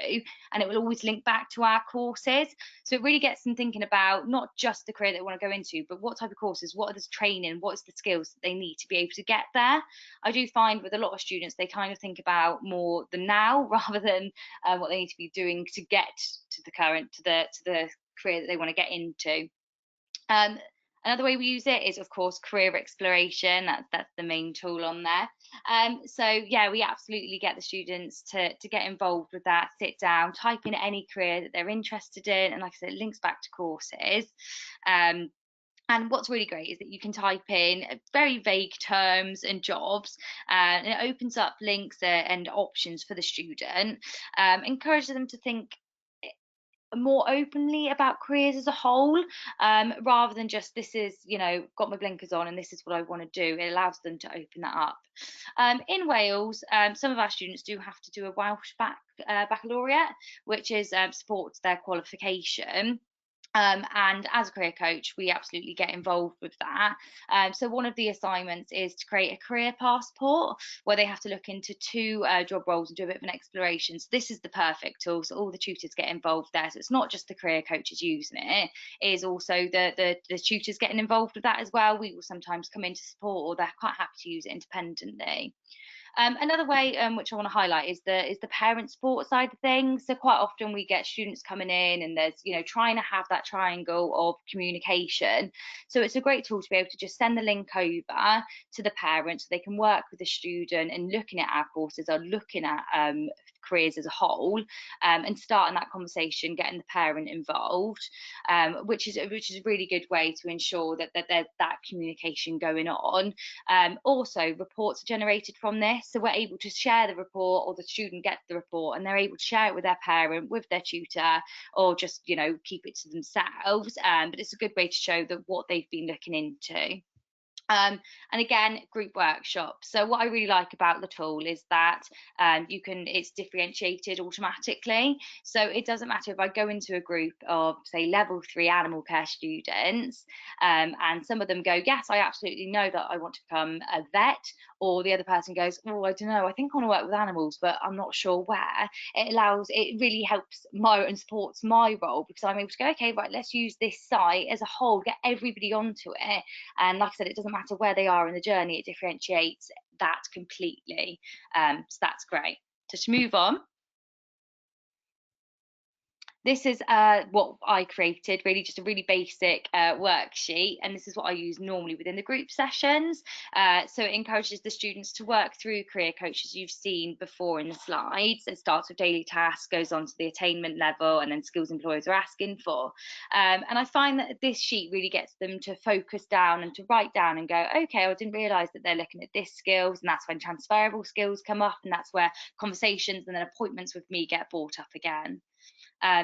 and it will always link back to our courses. So it really gets them thinking about not just the career they want to go into, but what type of courses, what are the training, what is the skills that they need to be able to get there. I do find with a lot of students, they kind of think about more the now rather than what they need to be doing to get to the career that they want to get into. Another way we use it is, of course, career exploration. That's the main tool on there. So yeah, we absolutely get the students to get involved with that, sit down, type in any career that they're interested in, and like I said, it links back to courses. And what's really great is that you can type in very vague terms and jobs, and it opens up links and options for the student, encourages them to think more openly about careers as a whole, rather than just this is, got my blinkers on and this is what I want to do. It allows them to open that up. In Wales, some of our students do have to do a Welsh baccalaureate, which is supports their qualification. And as a career coach, we absolutely get involved with that. So one of the assignments is to create a career passport where they have to look into 2 job roles and do a bit of an exploration. So this is the perfect tool. So all the tutors get involved there. So it's not just the career coaches using it is also the tutors getting involved with that as well. We will sometimes come in to support, or they're quite happy to use it independently. Another way which I want to highlight is the parent support side of things. So quite often we get students coming in and there's, trying to have that triangle of communication. So it's a great tool to be able to just send the link over to the parents so they can work with the student and looking at our courses or looking at careers as a whole, and starting that conversation, getting the parent involved, which is a really good way to ensure that there's that communication going on. Also, reports are generated from this, so we're able to share the report, or the student gets the report and they're able to share it with their parent, with their tutor, or just keep it to themselves. But it's a good way to show that what they've been looking into. And again, group workshops. So what I really like about the tool is that it's differentiated automatically. So it doesn't matter if I go into a group of, say, level 3 animal care students, and some of them go, yes, I absolutely know that I want to become a vet, or the other person goes, oh, I don't know, I think I want to work with animals, but I'm not sure where. It really helps and supports my role, because I'm able to go, okay, right, let's use this site as a whole, get everybody onto it. And like I said, it doesn't matter where they are in the journey, it differentiates that completely. So that's great. So to move on, this is what I created, really just a really basic worksheet, and this is what I use normally within the group sessions. So it encourages the students to work through career coaches you've seen before in the slides. It starts with daily tasks, goes on to the attainment level, and then skills employers are asking for. And I find that this sheet really gets them to focus down and to write down and go, okay, I didn't realise that they're looking at this skills, and that's when transferable skills come up, and that's where conversations and then appointments with me get brought up again.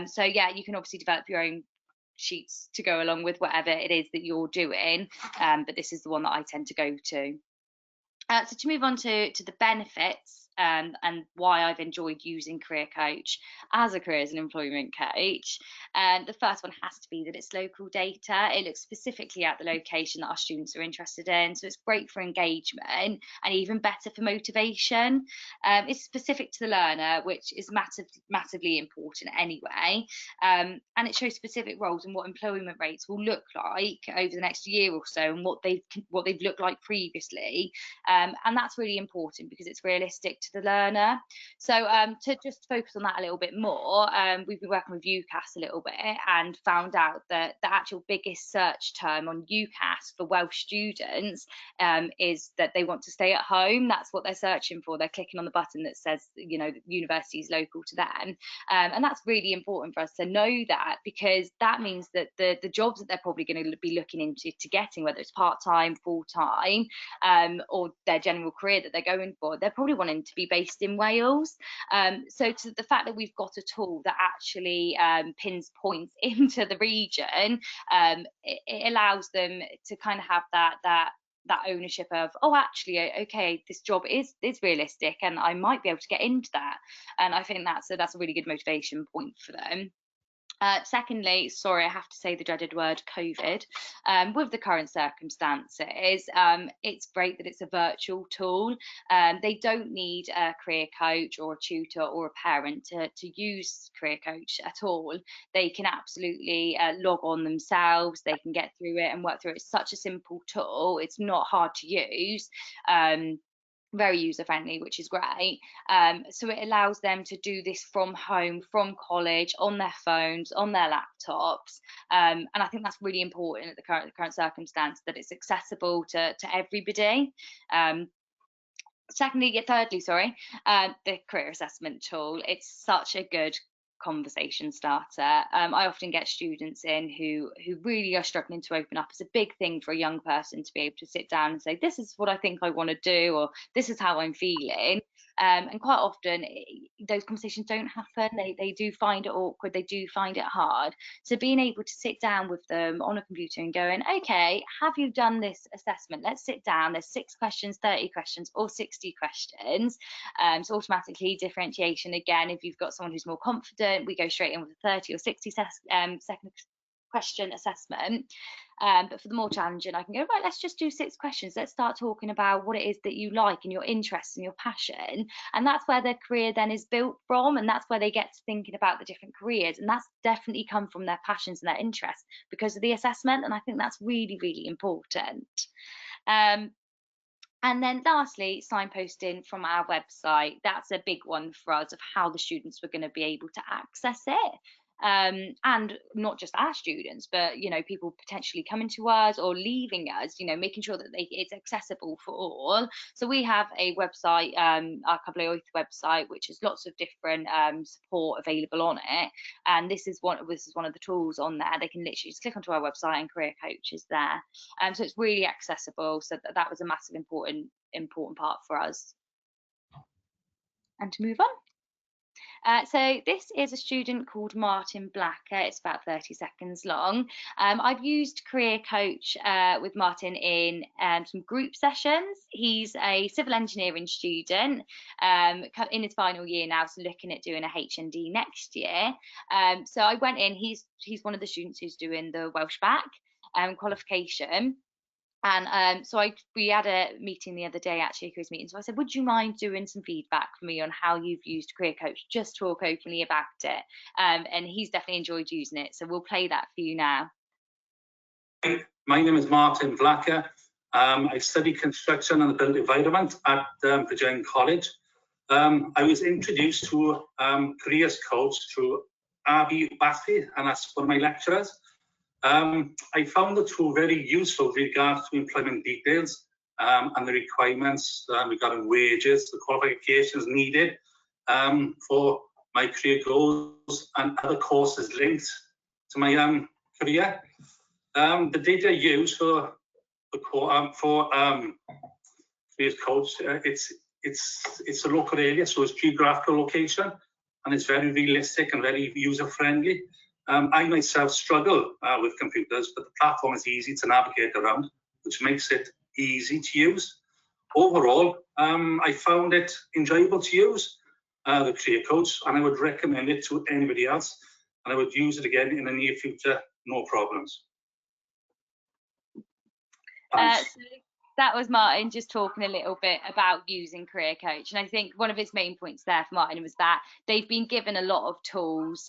So yeah, you can obviously develop your own sheets to go along with whatever it is that you're doing, but this is the one that I tend to go to. So to move on to the benefits and why I've enjoyed using Career Coach as a careers and employment coach. And the first one has to be that it's local data. It looks specifically at the location that our students are interested in, so it's great for engagement and even better for motivation. It's specific to the learner, which is massively important anyway, and it shows specific roles and what employment rates will look like over the next year or so, and what they've looked like previously, and that's really important because it's realistic to the learner. So to just focus on that a little bit more, we've been working with UCAS a little bit and found out that the actual biggest search term on UCAS for Welsh students is that they want to stay at home. That's what they're searching for. They're clicking on the button that says, you know, the university is local to them, and that's really important for us to know that, because that means that the jobs that they're probably going to be looking into to getting, whether it's part-time, full-time, or their general career that they're going for, they're probably wanting to be based in Wales. So to the fact that we've got a tool that actually pins points into the region, it allows them to kind of have that ownership of, oh, actually, okay, this job is realistic and I might be able to get into that. And I think that's a really good motivation point for them. Secondly, sorry, I have to say the dreaded word COVID. With the current circumstances, it's great that it's a virtual tool. They don't need a career coach or a tutor or a parent to use Career Coach at all. They can absolutely log on themselves. They can get through it and work through it. It's such a simple tool. It's not hard to use. Very user friendly, which is great. So it allows them to do this from home, from college, on their phones, on their laptops, and I think that's really important at the current circumstance, that it's accessible to everybody. Thirdly, the career assessment tool. It's such a good conversation starter. I often get students in who really are struggling to open up. It's a big thing for a young person to be able to sit down and say, this is what I think I want to do, or this is how I'm feeling. And quite often those conversations don't happen. They do find it awkward. They do find it hard. So being able to sit down with them on a computer and going, okay, have you done this assessment? Let's sit down. There's 6 questions, 30 questions, or 60 questions. So automatically differentiation again. If you've got someone who's more confident, we go straight in with a 30 or 60 second question assessment. But for the more challenging, I can go, right, let's just do 6 questions. Let's start talking about what it is that you like and your interests and your passion. And that's where their career then is built from. And that's where they get to thinking about the different careers. And that's definitely come from their passions and their interests because of the assessment. And I think that's really, really important. And then lastly, signposting from our website. That's a big one for us of how the students were going to be able to access it. And not just our students, but, you know, people potentially coming to us or leaving us, you know, making sure that it's accessible for all. So we have a website, our ColegauCymru website, which has lots of different support available on it. And this is one of the tools on there. They can literally just click onto our website and Career Coach is there. So it's really accessible. So that was a massive important part for us. And to move on. So this is a student called Martin Blacker. It's about 30 seconds long. I've used Career Coach with Martin in some group sessions. He's a civil engineering student in his final year now, so looking at doing a HND next year. So I went in. He's one of the students who's doing the Welsh back qualification. And so we had a meeting the other day, actually, a quiz meeting. So I said, would you mind doing some feedback for me on how you've used Career Coach? Just talk openly about it. And he's definitely enjoyed using it. So we'll play that for you now. My name is Martin Blacker. I study construction and the built environment at Bridgend College. I was introduced to Careers Coach through Bassie, and that's one of my lecturers. I found the tool very useful with regards to employment details and the requirements regarding wages, the qualifications needed for my career goals and other courses linked to my career. The data used for Careers Coach, it's a local area, so it's geographical location, and it's very realistic and very user friendly. I myself struggle with computers, but the platform is easy to navigate around, which makes it easy to use. Overall, I found it enjoyable to use, the Career Coach, and I would recommend it to anybody else, and I would use it again in the near future, no problems. Thanks. So that was Martin just talking a little bit about using Career Coach, and I think one of his main points there for Martin was that they've been given a lot of tools,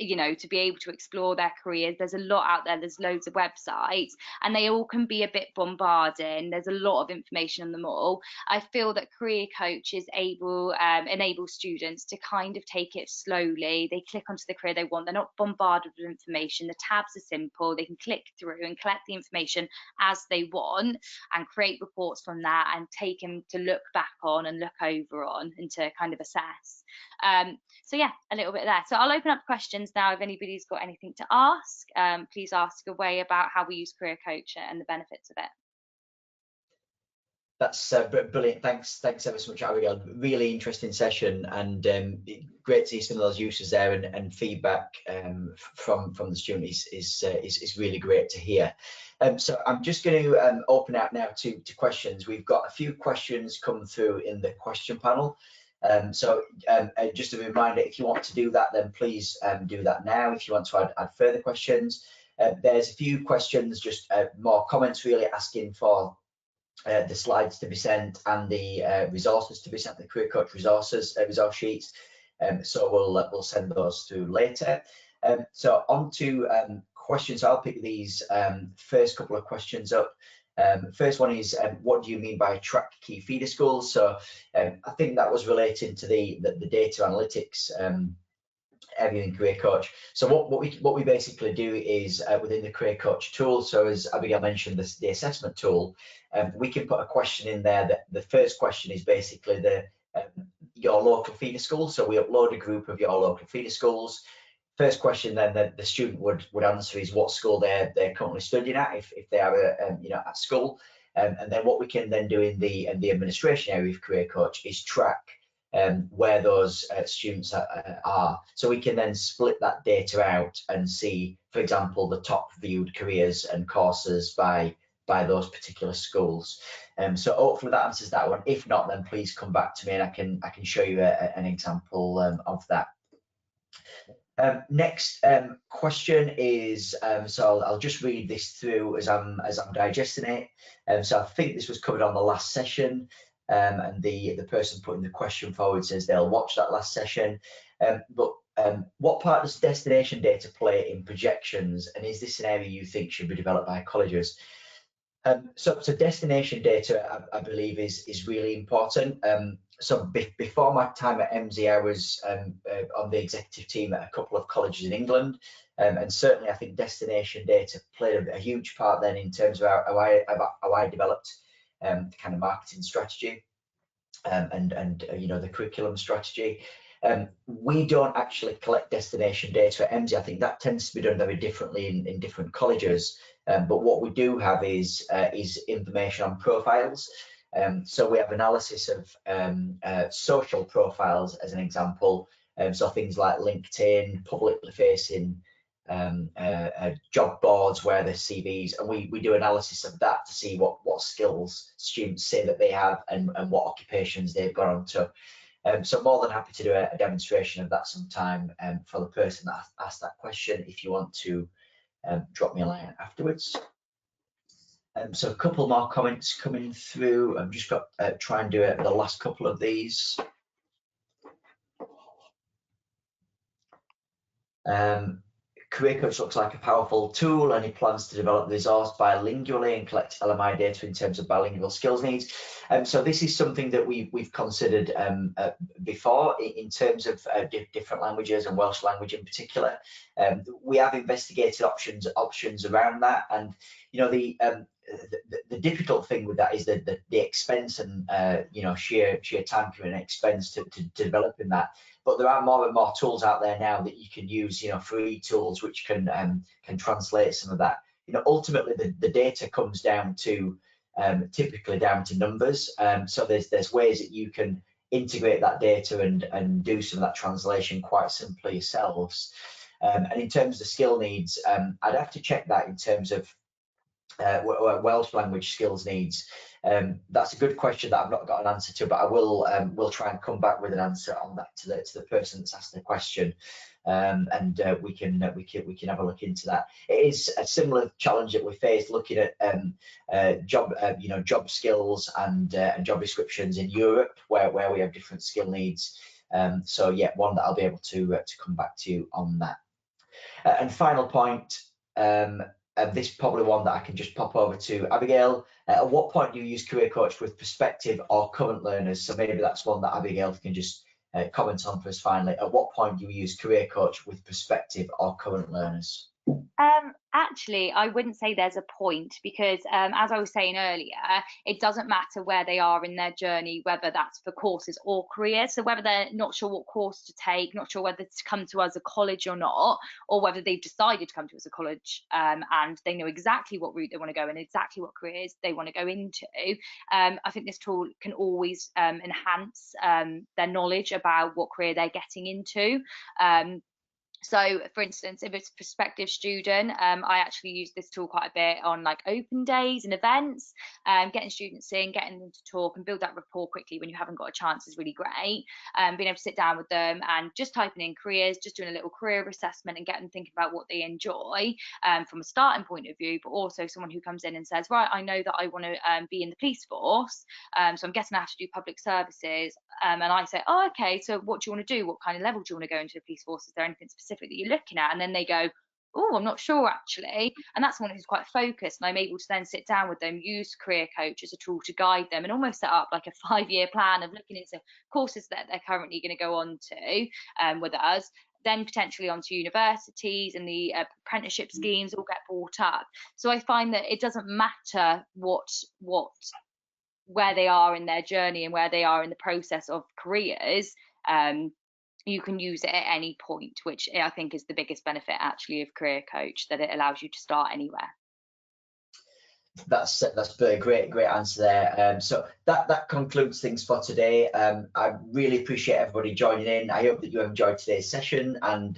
you know, to be able to explore their careers. There's a lot out there, there's loads of websites, and they all can be a bit bombarding. There's a lot of information on them all. I feel that Career Coach is able, enable students to kind of take it slowly. They click onto the career they want, they're not bombarded with information. The tabs are simple, they can click through and collect the information as they want and create reports from that and take them to look back on and look over on and to kind of assess. So yeah, a little bit there. So I'll open up questions now. If anybody's got anything to ask, please ask away about how we use Career Coach and the benefits of it. That's brilliant. Thanks ever so much, Abigail. Really interesting session, and great to see some of those uses there, and feedback from the students is really great to hear. So I'm just going to open out now to questions. We've got a few questions come through in the question panel. So just a reminder, if you want to do that, then please do that now. If you want to add further questions, there's a few questions, just more comments really asking for the slides to be sent and the resources to be sent, the Career Coach resource sheets. So we'll send those through later. So on to questions. I'll pick these first couple of questions up. First one is, what do you mean by track key feeder schools? So I think that was relating to the data analytics area in Career Coach. So what we basically do is within the Career Coach tool, so as Abigail mentioned, the assessment tool, we can put a question in there that the first question is basically your local feeder school. So we upload a group of your local feeder schools. First question then that the student would answer is what school they're currently studying at, if they are at school, and then what we can then do in the administration area of Career Coach is track where those students are. So we can then split that data out and see, for example, the top viewed careers and courses by those particular schools. So hopefully that answers that one. If not, then please come back to me and I can show you an example of that. Next question is, so I'll just read this through as I'm digesting it. So I think this was covered on the last session, and the person putting the question forward says they'll watch that last session. But what part does destination data play in projections, and is this an area you think should be developed by colleges? So destination data, I believe, is really important. So before my time at Emsi, I was on the executive team at a couple of colleges in England, and certainly I think destination data played a huge part then in terms of how I developed the kind of marketing strategy and the curriculum strategy. We don't actually collect destination data at Emsi. I think that tends to be done very differently in different colleges. But what we do have is information on profiles. So we have analysis of social profiles as an example. So things like LinkedIn, publicly facing job boards where there's CVs, and we do analysis of that to see what skills students say that they have and what occupations they've gone on to. So more than happy to do a demonstration of that sometime for the person that asked that question, if you want to drop me a line afterwards. So a couple more comments coming through. I've just got try and do it the last couple of these. Career Coach looks like a powerful tool, and he plans to develop the resource bilingually and collect LMI data in terms of bilingual skills needs. So this is something that we've considered before in terms of different languages, and Welsh language in particular. We have investigated options around that, and the difficult thing with that is the expense and sheer time commitment and expense to developing that. But there are more and more tools out there now that you can use, free tools which can translate some of that. Ultimately the data comes down to typically down to numbers. So there's ways that you can integrate that data and do some of that translation quite simply yourselves. And in terms of skill needs, I'd have to check that in terms of Welsh language skills needs? That's a good question that I've not got an answer to, but I will try and come back with an answer on that to the person that's asked the question, and we can have a look into that. It is a similar challenge that we face looking at job skills and job descriptions in Europe, where we have different skill needs. So yeah, one that I'll be able to come back to you on that. And final point. This is probably one that I can just pop over to Abigail. At what point do you use Career Coach with prospective or current learners? So maybe that's one that Abigail can just comment on for us finally. At what point do you use Career Coach with prospective or current learners? Actually, I wouldn't say there's a point, because as I was saying earlier, it doesn't matter where they are in their journey, whether that's for courses or careers. So whether they're not sure what course to take, not sure whether to come to us a college or not, or whether they've decided to come to us a college and they know exactly what route they want to go and exactly what careers they want to go into, I think this tool can always enhance their knowledge about what career they're getting into. So for instance, if it's a prospective student, I actually use this tool quite a bit on like open days and events. Getting students in, getting them to talk and build that rapport quickly when you haven't got a chance is really great. Being able to sit down with them and just typing in careers, just doing a little career assessment and getting them thinking about what they enjoy from a starting point of view, but also someone who comes in and says, right, I know that I want to be in the police force, so I'm guessing I have to do public services. And I say, oh, okay, so what do you want to do? What kind of level do you want to go into the police force? Is there anything specific that you're looking at? And then they go, oh, I'm not sure actually. And that's someone who's quite focused, and I'm able to then sit down with them, use Career Coach as a tool to guide them, and almost set up like a 5-year plan of looking into courses that they're currently going to go on to with us, then potentially onto universities, and the apprenticeship schemes all get brought up. So I find that it doesn't matter where they are in their journey and where they are in the process of careers. You can use it at any point, which I think is the biggest benefit actually of Career Coach, that it allows you to start anywhere. That's a great answer there. So that concludes things for today. I really appreciate everybody joining in. I hope that you enjoyed today's session and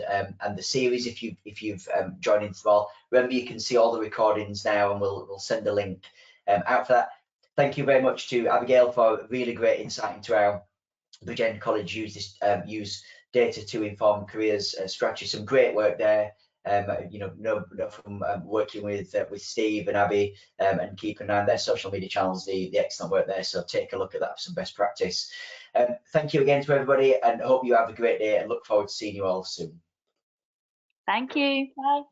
the series. If you've joined in as well, remember you can see all the recordings now, and we'll send a link out for that. Thank you very much to Abigail for really great insight into how Bridgend College use data to inform careers strategy. Some great work there. From working with Steve and Abby and keeping an eye on their social media channels, the excellent work there. So take a look at that for some best practice. Thank you again to everybody, and hope you have a great day, and look forward to seeing you all soon. Thank you. Bye.